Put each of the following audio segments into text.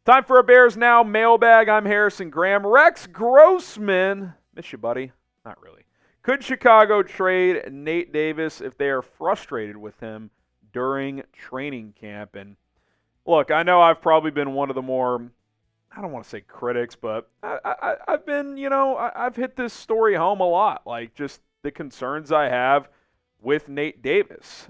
Time for a Bears Now mailbag. I'm Harrison Graham. Rex Grossman. Miss you, buddy. Not really. Could Chicago trade Nate Davis if they are frustrated with him during training camp? And look, I know I've probably been one of the more, I don't want to say critics, but I've been, I've hit this story home a lot. Like just the concerns I have with Nate Davis.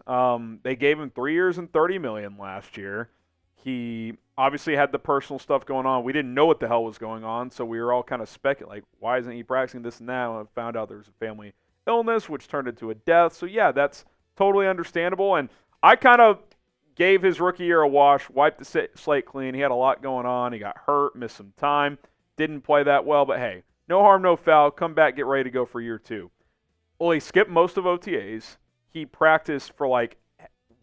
They gave him 3 years and $30 million last year. He obviously had the personal stuff going on. We didn't know what the hell was going on, so we were all kind of speculating, like, why isn't he practicing this and that? And I found out there was a family illness, which turned into a death. So, yeah, that's totally understandable. And I kind of gave his rookie year a wash, wiped the slate clean. He had a lot going on. He got hurt, missed some time, didn't play that well. But, hey, no harm, no foul. Come back, get ready to go for year two. Well, he skipped most of OTAs. He practiced for, like,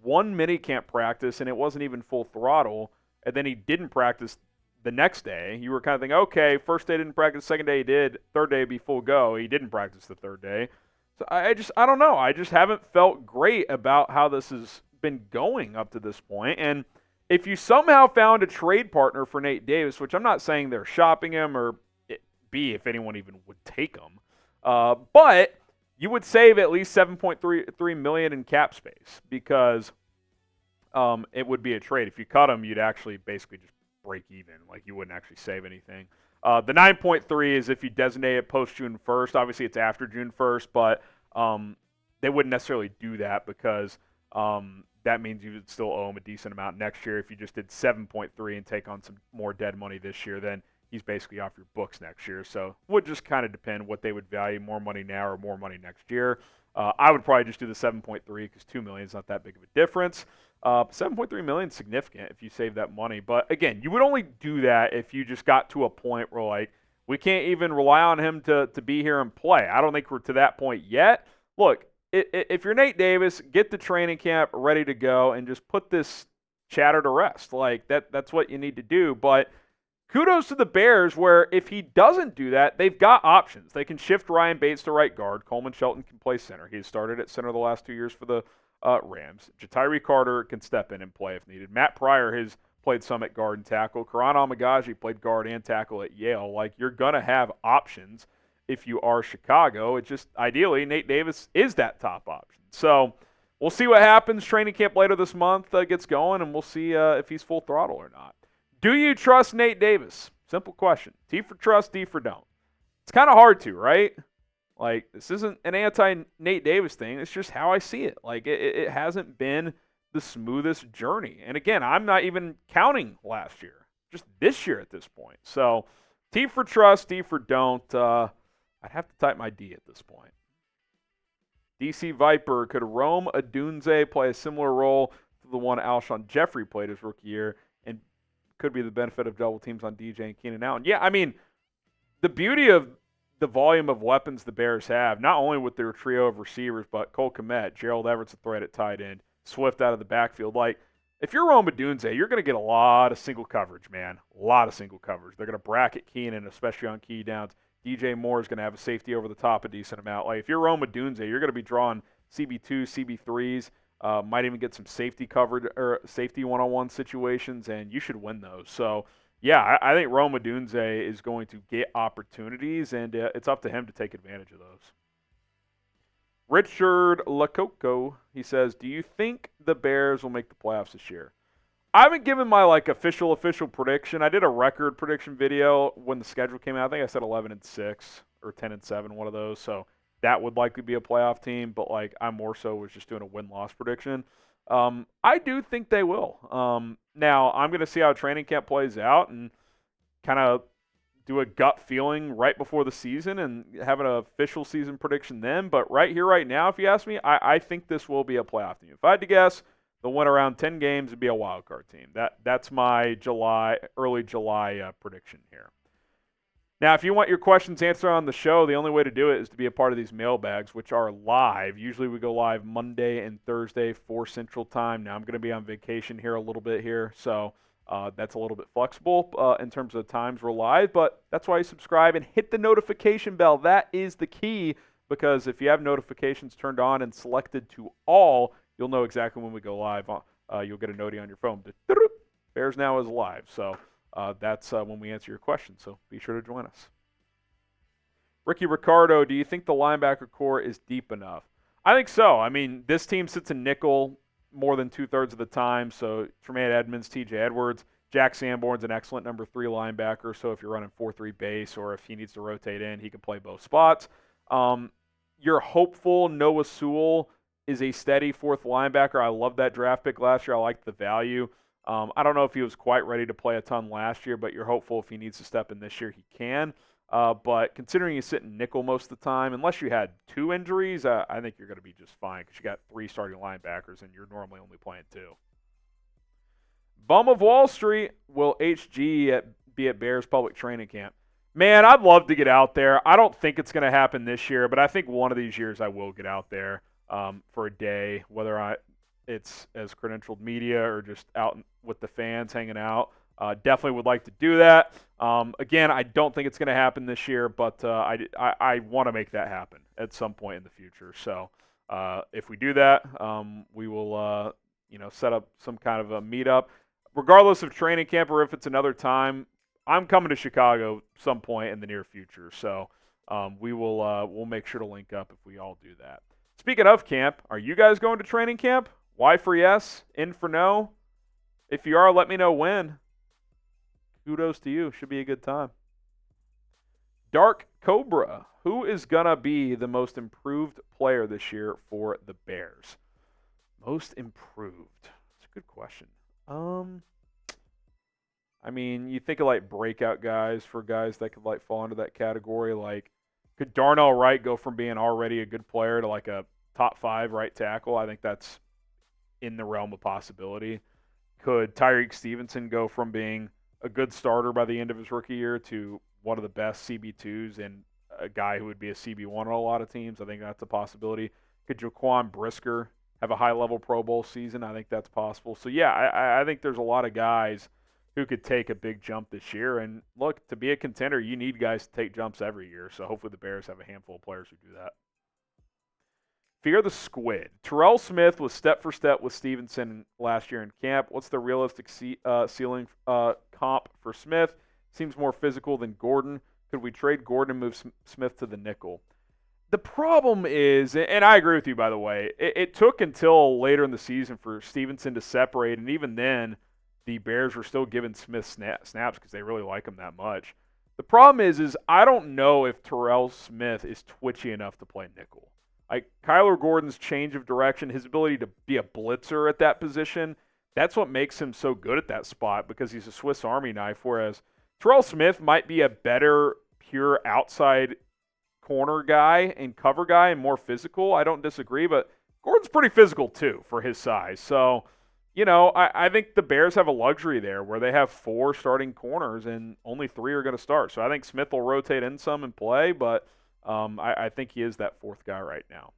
one minicamp practice, and it wasn't even full throttle, and then he didn't practice the next day. You were kind of thinking, okay, first day didn't practice, second day he did, third day would be full go. He didn't practice the third day. So I don't know. I just haven't felt great about how this has been going up to this point. And if you somehow found a trade partner for Nate Davis, which I'm not saying they're shopping him or if anyone even would take him, but you would save at least $7.3 million in cap space because it would be a trade. If you cut him, you'd actually basically just break even. Like you wouldn't actually save anything. The 9.3 is if you designate it post June 1st. Obviously, it's after June 1st, but they wouldn't necessarily do that because that means you would still owe him a decent amount next year. If you just did 7.3 and take on some more dead money this year, then he's basically off your books next year. So it would just kind of depend what they would value, more money now or more money next year. I would probably just do the 7.3 because $2 million is not that big of a difference. 7.3 million is significant if you save that money. But again, you would only do that if you just got to a point where like we can't even rely on him to be here and play. I don't think we're to that point yet. Look, if you're Nate Davis, get the training camp ready to go and just put this chatter to rest. Like that's what you need to do. But kudos to the Bears where if he doesn't do that, they've got options. They can shift Ryan Bates to right guard. Coleman Shelton can play center. He's started at center the last 2 years for the Rams. Jatiri Carter can step in and play if needed. Matt Pryor has played some at guard and tackle. Karan Amagaji played guard and tackle at Yale. Like, you're going to have options if you are Chicago. It's just, ideally, Nate Davis is that top option. So we'll see what happens. Training camp later this month gets going, and we'll see if he's full throttle or not. Do you trust Nate Davis? Simple question. T for trust, D for don't. It's kind of hard to, right? Like, this isn't an anti-Nate Davis thing. It's just how I see it. Like, it hasn't been the smoothest journey. And again, I'm not even counting last year. Just this year at this point. So, T for trust, D for don't. I'd have to type my D at this point. DC Viper, could Rome Odunze play a similar role to the one Alshon Jeffery played his rookie year and could be the benefit of double teams on DJ and Keenan Allen? Yeah, I mean, the beauty of the volume of weapons the Bears have, not only with their trio of receivers, but Cole Kmet, Gerald Everett's a threat at tight end, Swift out of the backfield. Like, if you're Rome Odunze, you're going to get a lot of single coverage, man. A lot of single coverage. They're going to bracket Keenan, especially on key downs. DJ Moore is going to have a safety over the top a decent amount. Like, if you're Rome Odunze, you're going to be drawing CB2, CB3s, might even get some safety coverage or safety one-on-one situations, and you should win those. So, yeah, I think Rome Odunze is going to get opportunities, and it's up to him to take advantage of those. Richard Lacoco, he says, do you think the Bears will make the playoffs this year? I haven't given my official prediction. I did a record prediction video when the schedule came out. I think I said 11-6 or 10-7, one of those. So that would likely be a playoff team. But I more so was just doing a win-loss prediction. I do think they will. Now I'm going to see how training camp plays out and kind of do a gut feeling right before the season and have an official season prediction then. But right here, right now, if you ask me, I think this will be a playoff team. If I had to guess, they'll win around 10 games and be a wild card team. That's my early July prediction here. Now, if you want your questions answered on the show, the only way to do it is to be a part of these mailbags, which are live. Usually we go live Monday and Thursday, 4 Central Time. Now, I'm going to be on vacation here a little bit here, so that's a little bit flexible in terms of times we're live. But that's why you subscribe and hit the notification bell. That is the key, because if you have notifications turned on and selected to all, you'll know exactly when we go live. You'll get a noti on your phone. Bears Now is live. So that's when we answer your question. So be sure to join us. Ricky Ricardo, do you think the linebacker core is deep enough? I think so. I mean, this team sits in nickel more than 2/3 of the time. So Tremaine Edmonds, TJ Edwards, Jack Sanborn's an excellent number 3 linebacker. So if you're running 4-3 base or if he needs to rotate in, he can play both spots. You're hopeful Noah Sewell is a steady 4th linebacker. I love that draft pick last year. I liked the value. I don't know if he was quite ready to play a ton last year, but you're hopeful if he needs to step in this year, he can. But considering he's sitting nickel most of the time, unless you had 2 injuries, I think you're going to be just fine because you got 3 starting linebackers and you're normally only playing 2. Bum of Wall Street, will HG be at Bears public training camp? Man, I'd love to get out there. I don't think it's going to happen this year, but I think one of these years I will get out there for a day, whether it's as credentialed media or just out with the fans hanging out. Definitely would like to do that. Again, I don't think it's going to happen this year, but I want to make that happen at some point in the future. So if we do that, we will set up some kind of a meetup. Regardless of training camp or if it's another time, I'm coming to Chicago some point in the near future. So we'll make sure to link up if we all do that. Speaking of camp, are you guys going to training camp? Y for yes, in for no. If you are, let me know when. Kudos to you. Should be a good time. Dark Cobra, who is going to be the most improved player this year for the Bears? Most improved. That's a good question. I mean, you think of like breakout guys for guys that could like fall into that category. Like, could Darnell Wright go from being already a good player to like a top 5 right tackle? I think that's in the realm of possibility. Could Tyreek Stevenson go from being a good starter by the end of his rookie year to one of the best CB2s and a guy who would be a CB1 on a lot of teams? I think that's a possibility. Could Jaquan Brisker have a high-level Pro Bowl season? I think that's possible. So, yeah, I think there's a lot of guys who could take a big jump this year. And, look, to be a contender, you need guys to take jumps every year. So, hopefully the Bears have a handful of players who do that. Fear the Squid. Terrell Smith was step for step with Stevenson last year in camp. What's the realistic ceiling comp for Smith? Seems more physical than Gordon. Could we trade Gordon and move Smith to the nickel? The problem is, and I agree with you, by the way, it took until later in the season for Stevenson to separate, and even then, the Bears were still giving Smith snaps because they really like him that much. The problem is I don't know if Terrell Smith is twitchy enough to play nickel. Like Kyler Gordon's change of direction, his ability to be a blitzer at that position, that's what makes him so good at that spot because he's a Swiss Army knife, whereas Terrell Smith might be a better pure outside corner guy and cover guy and more physical. I don't disagree, but Gordon's pretty physical too for his size. So, I think the Bears have a luxury there where they have 4 starting corners and only 3 are going to start. So I think Smith will rotate in some and play, but I think he is that 4th guy right now.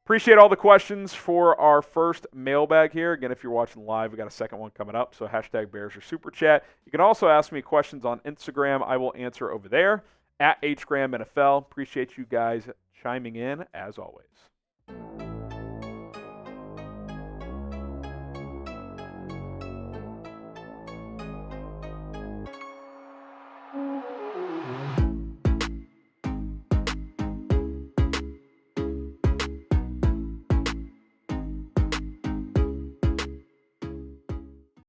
Appreciate all the questions for our first mailbag here. Again, if you're watching live, we got a second one coming up, so hashtag Bears or Super Chat. You can also ask me questions on Instagram. I will answer over there at HGramNFL. Appreciate you guys chiming in as always.